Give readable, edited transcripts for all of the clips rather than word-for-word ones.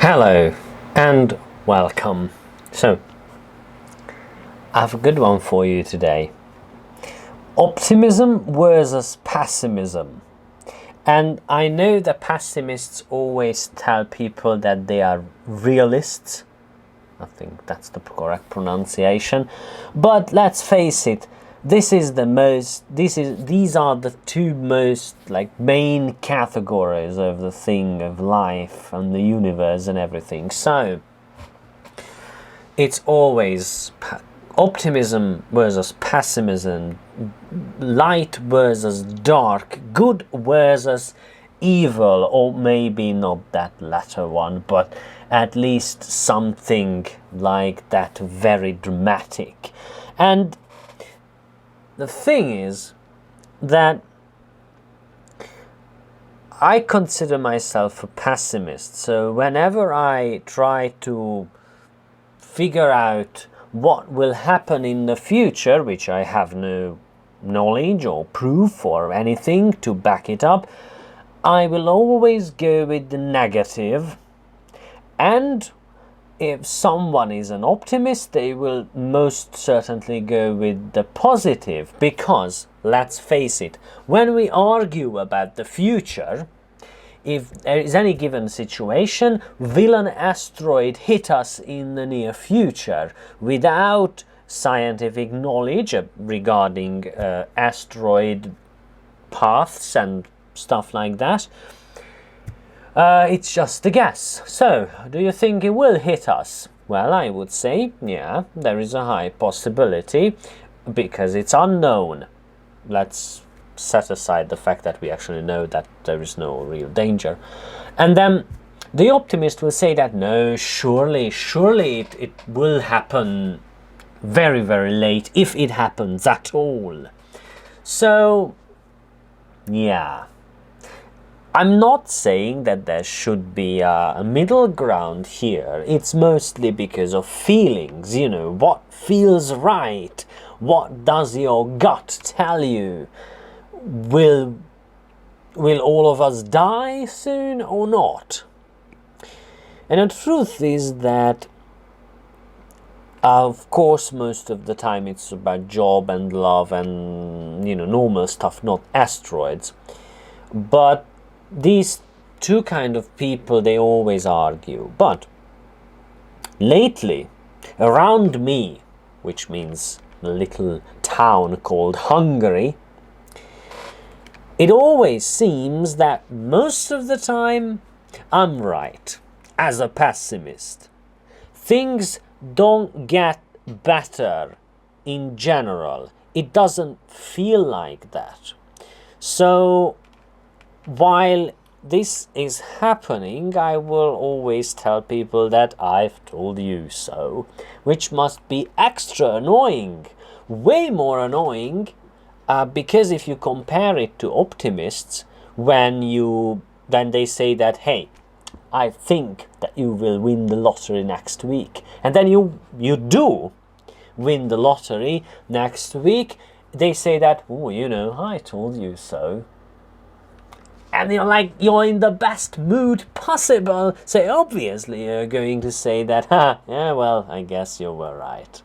Hello and welcome. So, I have a good one for you today. Optimism versus pessimism. And I know that pessimists always tell people that they are realists. I think that's the correct pronunciation. But let's face it, these are the two most main categories of the thing of life and the universe and everything. So it's always optimism versus pessimism, light versus dark, good versus evil, or maybe not that latter one, but at least something like that, very dramatic. And the thing is that I consider myself a pessimist, so whenever I try to figure out what will happen in the future, which I have no knowledge or proof or anything to back it up, I will always go with the negative. And if someone is an optimist, they will most certainly go with the positive, because let's face it, when we argue about the future, if there is any given situation, will an asteroid hit us in the near future without scientific knowledge regarding asteroid paths and stuff like that? It's just a guess. So, do you think it will hit us? Well, I would say, yeah, there is a high possibility, because it's unknown. Let's set aside the fact that we actually know that there is no real danger. And then the optimist will say that no, surely it will happen very, very late, if it happens at all. So, yeah. I'm not saying that there should be a middle ground here. It's mostly because of feelings, you know, what feels right, what does your gut tell you? Will all of us die soon or not? And the truth is that, of course, most of the time it's about job and love and, you know, normal stuff, not asteroids. But these two kind of people, they always argue. But lately, around me, which means a little town called Hungary, it always seems that most of the time I'm right as a pessimist. Things don't get better in general. It doesn't feel like that. So while this is happening, I will always tell people that I've told you so, which must be extra annoying, way more annoying, because if you compare it to optimists, when they say that, hey, I think that you will win the lottery next week, and then you do win the lottery next week, they say that, oh, you know, I told you so. And you're in the best mood possible, so obviously you're going to say that, yeah, well, I guess you were right.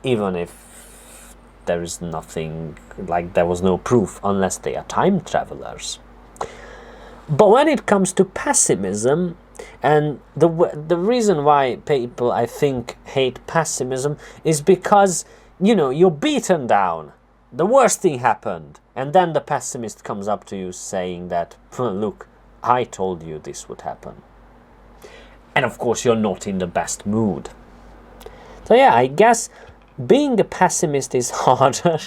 Even if there is nothing, there was no proof, unless they are time travelers. But when it comes to pessimism, and the reason why people, I think, hate pessimism is because, you know, you're beaten down. The worst thing happened, and then the pessimist comes up to you saying that, look, I told you this would happen. And of course you're not in the best mood. So yeah, I guess being a pessimist is harder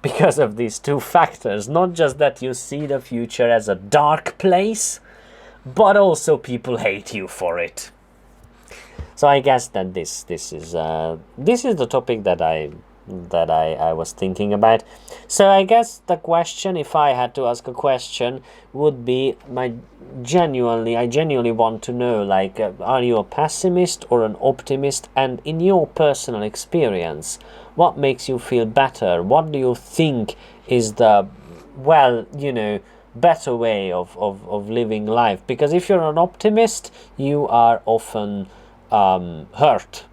because of these two factors. Not just that you see the future as a dark place, but also people hate you for it. So I guess that this is the topic that I was thinking about. So I guess the question, if I had to ask a question, would be, I genuinely want to know, are you a pessimist or an optimist? And in your personal experience, what makes you feel better? What do you think is the, well, you know, better way of living life. Because if you're an optimist, you are often hurt,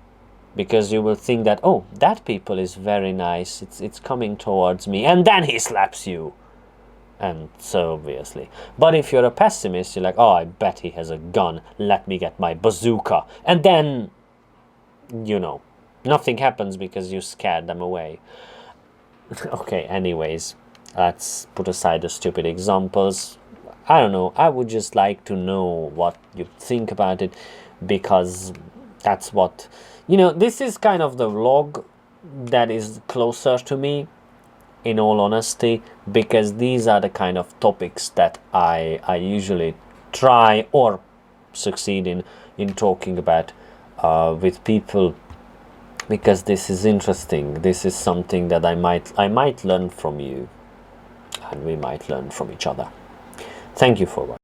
because you will think that, oh, that people is very nice, it's coming towards me, and then he slaps you. And so obviously. But if you're a pessimist, you're like, oh, I bet he has a gun, let me get my bazooka. And then, you know, nothing happens because you scared them away. Okay, anyways, let's put aside the stupid examples. I don't know, I would just like to know what you think about it, because that's what, you know, this is kind of the vlog that is closer to me, in all honesty, because these are the kind of topics that I usually try or succeed in talking about with people, because this is interesting. This is something that I might learn from you, and we might learn from each other. Thank you for watching.